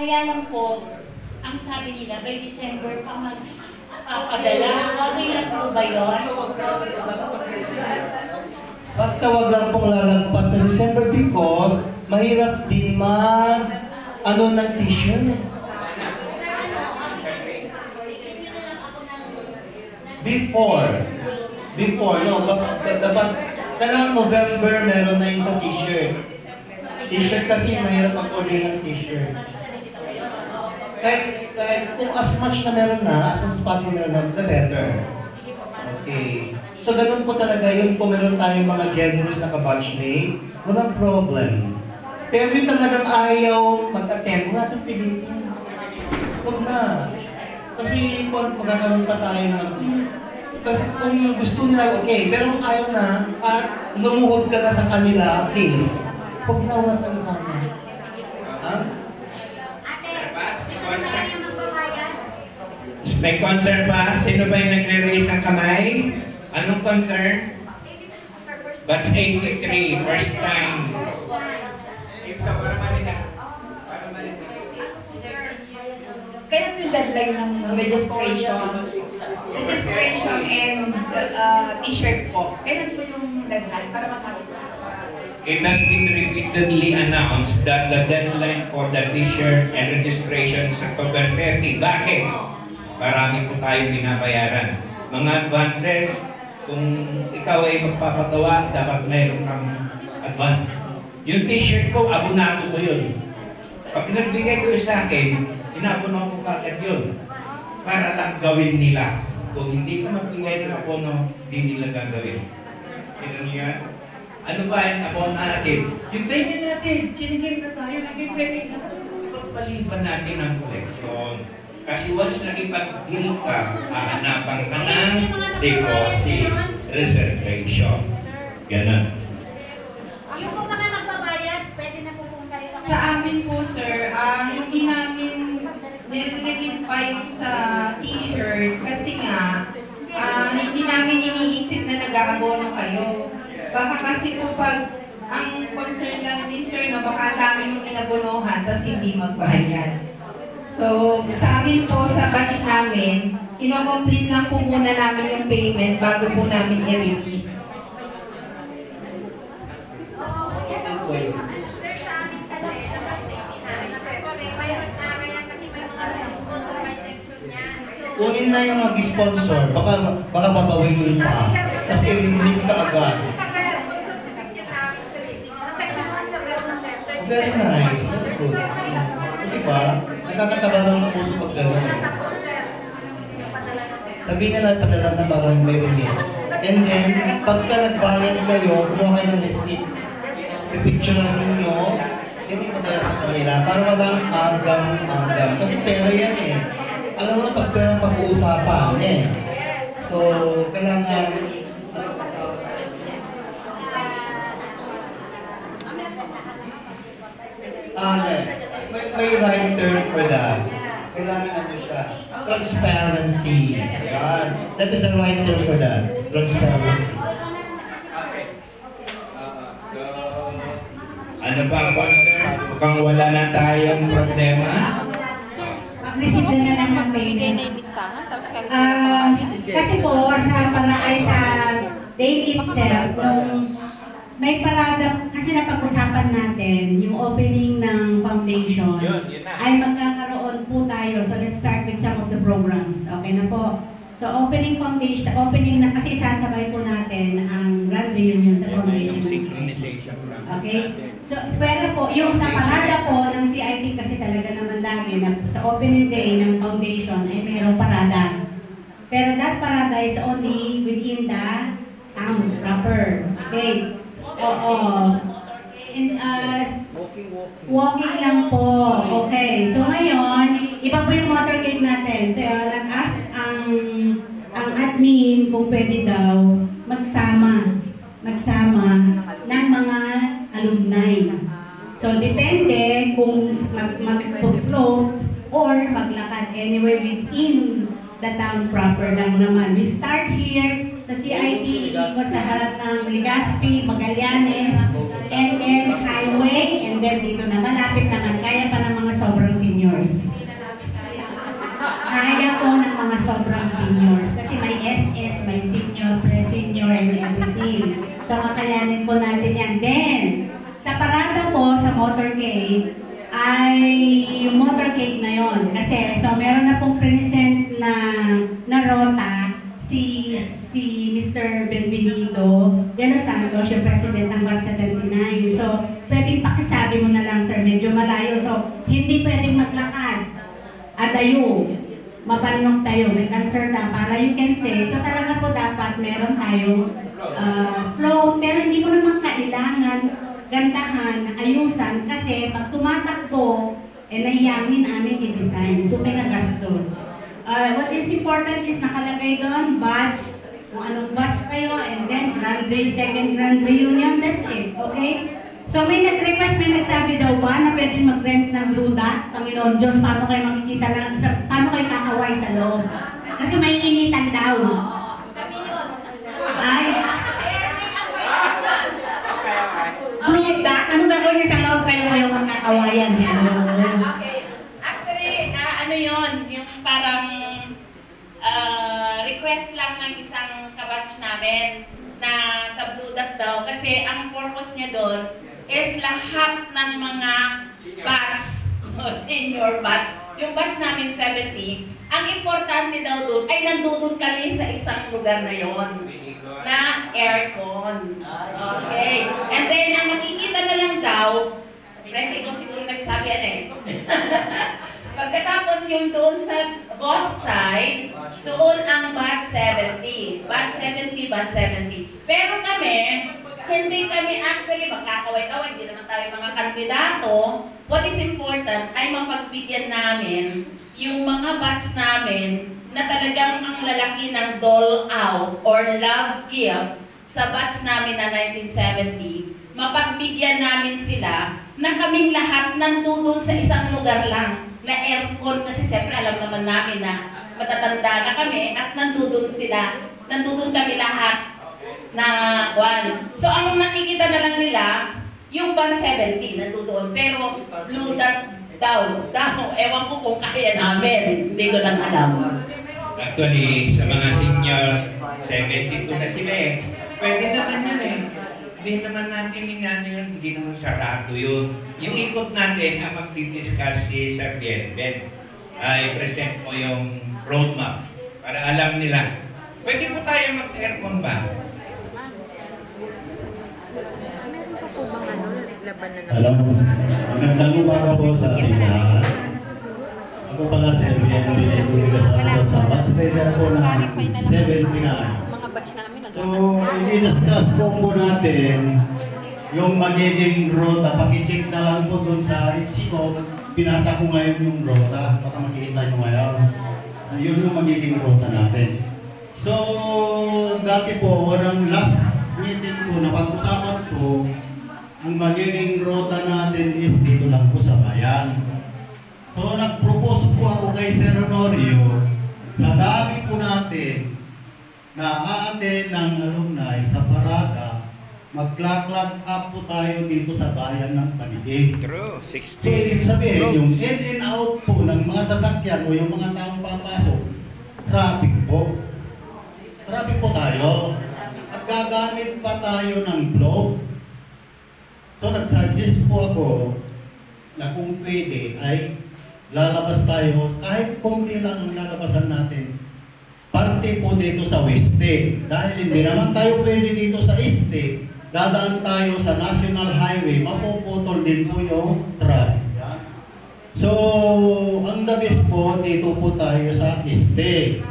Kaya lang po, ang sabi nila, by December pa magpapadala. Okay lang po ba yun? Basta wag lang pong lalagpas na December because mahirap din ng t-shirt. Before, no, dapat kailangan November meron na yung sa t-shirt. T-shirt kasi mahirap mag-order ng t-shirt. Kahit kung as much na meron na, as much as possible meron na, the better. Okay. So ganun po talaga yun, kung meron tayong mga generous na ka-batchmate, walang problem. Pero yung talagang ayaw mag-attend, wala itong pilitin. Huwag na. Kasi kung magkakaroon pa tayo ng kasi kung gusto nila, okay. Pero kung ayaw na, at lumuhod ka na sa kanila, please. Huwag na wala sa kasama. Ha? May concern pa? Sino ba yung nagre-raise ng kamay? Anong concern? Batch 83, first time. Ito, para malina. Kailan yung deadline ng registration? Registration and t-shirt po. Kailan po yung deadline? Para masabi ko. It has been repeatedly announced that the deadline for the t-shirt and registration is October 30. Bakit? Marami po tayong binabayaran. Mga advances, kung ikaw ay magpapagawa, dapat mayroon kang advance. Yung t-shirt ko, abonado ko yun. Pag nagbigay ko sa akin, inabono ko kagad yun. Para lang gawin nila. Kung hindi ka magbigay ng abono, hindi nila gagawin. Sino niya? Ano ba yung abono natin? Yung pwede natin, sinigil na tayo, hindi pwede. Pagpaliban natin ang collection. Kasi once nakipag-deal ka, hahanapan ka ng deposit reservation. Ganun. Yung po mga magbabayad, pwede na po kung kayo. Sa amin po, sir, hindi namin nire-repeat pa yung sa t-shirt kasi nga, hindi namin iniisip na nag-aabono kayo. Baka kasi po pag ang concern lang din, sir, na baka dami yung inabonohan tapos hindi magbayad. So, sa amin po, sa batch namin, ino-complete lang po muna namin yung payment bago po namin i-repeat. Sir, sa amin kasi, dapat safety namin. Kasi mayroon na, kaya kasi may mga sponsor by section yan. Kunin na yung mag-sponsor, baka babawiin pa. Tapos i-remit ka agad. Very nice, very good. Diba? Nakakataba ng puso pag gano'n. Sabihin na lang padala na parang may remit. And then, pagka nagbayad kayo, kumuha kayo ng receipt. Pipicture na ninyo, hindi padala sa kanila para walang agam-agam. Kasi pera yan eh. Alam mo na pag pera pag-uusapan eh. So, kailangan may right term for that. Kailangan ano siya? Transparency. God. That is the right term for that. Transparency. Ano ba ang concern? Mukhang wala na tayong problema. Mag-receive na lang ng Bigay na payment. yung listahan, tapos kahit wala Kasi po, sa date itself, may parada, kasi napag-usapan natin, yung opening ng foundation, ay magkakaroon po tayo. So let's start with some of the programs. Okay na po. So opening foundation, na kasi sasabay po natin ang grand reunion sa foundation. Okay? So, pero po, yung sa parada po ng CIT kasi talaga naman lagi na sa opening day ng foundation ay mayroong parada. Pero that parada is only within the town proper. Okay? Oo. And, walking lang po. Okay. So ngayon, iba po yung motorcade natin. So nag-ask ang admin kung pwede daw magsama ng mga alumni. So depende kung mag-float or maglakad anyway within the town proper lang naman. We start here sa CIT, ikot sa harap ng Legazpi, Magallanes, and then highway, and then dito na malapit naman, kaya pa ng mga sobrang senior. seniors. Kaya po ng mga sobrang seniors. Kasi may SS, may senior, pre-senior, and everything. So, kakayanin po natin yan. Then, sa parada po, sa motorcade, ay yung motorcade na yon. Kasi, so meron na pong present na rota si Mr. Benvenito de los Santos, yung president ng BAT 79. So, pwedeng pakisabi mo na lang, sir, medyo malayo. So, hindi pwedeng maglakad. Adayo. Mapanok tayo, may cancer na para you can say. So, talaga po dapat meron tayong flow. Pero hindi mo naman kailangan gandahan, ayusan, kasi pag tumatakbo, nahiyamin namin i-design. So, may nagastos. What is important is nakalagay doon, batch, kung anong batch kayo, and then second grand reunion, that's it. Okay? So, may nag-request, may nagsabi daw ba na pwede mag-rent ng Blue Dot? Panginoon Diyos, paano kayo makikita lang, paano kayo kakaway sa loob? Kasi may initan daw. Ay, Blue Dot? Anong gagawin niya sa loob kayo magkakawayan? Okay. Actually, ano yun, yung parang request lang ng isang kabatch namin na sa Blue Dot daw. Kasi ang purpose niya doon is lahat ng mga batch, senior batch, yung batch namin 70, ang importante daw doon ay nandun kami sa isang lugar na yon na aircon. Okay. And then, ang makikita na lang daw, Presi, ikaw siguro nagsabi yan eh. Pagkatapos yung doon sa both side, doon ang BAT 70. BAT 70, BAT 70. Pero kami, hindi kami actually magkakaway-kaway, hindi naman tayo mga kandidato. What is important ay mapagbigyan namin yung mga bats namin na talagang ang lalaki ng doll out or love gift sa bats namin na 1970. Mapagbigyan namin sila na kaming lahat nandun sa isang lugar lang na aircon kasi siyempre alam naman namin na matatanda na kami at nandun sila, nandun kami lahat na one. So ang nakikita na lang nila yung 170 nandoon pero Blue Dot daw. Ewan ko kung kaya namin. Hindi ko lang alam. Actually, sa mga seniors, 72 na sila eh. Pwede naman yun eh. Hindi naman natin inano yun, hindi naman sarado yun. Yung ikot natin ang magdi-discuss si Sir Ben. Ay present mo yung roadmap para alam nila. Pwede po tayo mag-aircon ba? Alam mo, magandang umaga po sa ating lahat. Ako pala si BNB sa batch player po ng 79. Mga batch namin So, i-discuss po natin yung magiging rota. Pakicheck na lang po dun sa ko. Pinasa ko ngayon yung rota. Baka makikita nyo ngayon. Yun yung magiging rota natin. So, dati po, orang last meeting ko, napag-usapan ko, ang magiging rota natin is dito lang po sa bayan. So, nag-propose po ako kay Sir Honorio, sa dami po natin na aaten ng alumni sa parada, mag-clock up po tayo dito sa bayan ng Taguig. True, So, ibig sabihin, yung in and out po ng mga sasakyan o yung mga taong papasok, traffic po. Traffic po tayo. At gagamit pa tayo ng flow. So, nag-suggest po ako na kung pwede ay lalabas tayo, kahit konti lang ang lalabasan natin, parte po dito sa Weste. Dahil hindi naman tayo pwede dito sa Este, dadaan tayo sa National Highway, mapuputol din po yung traffic. So, ang the best po, dito po tayo sa Este.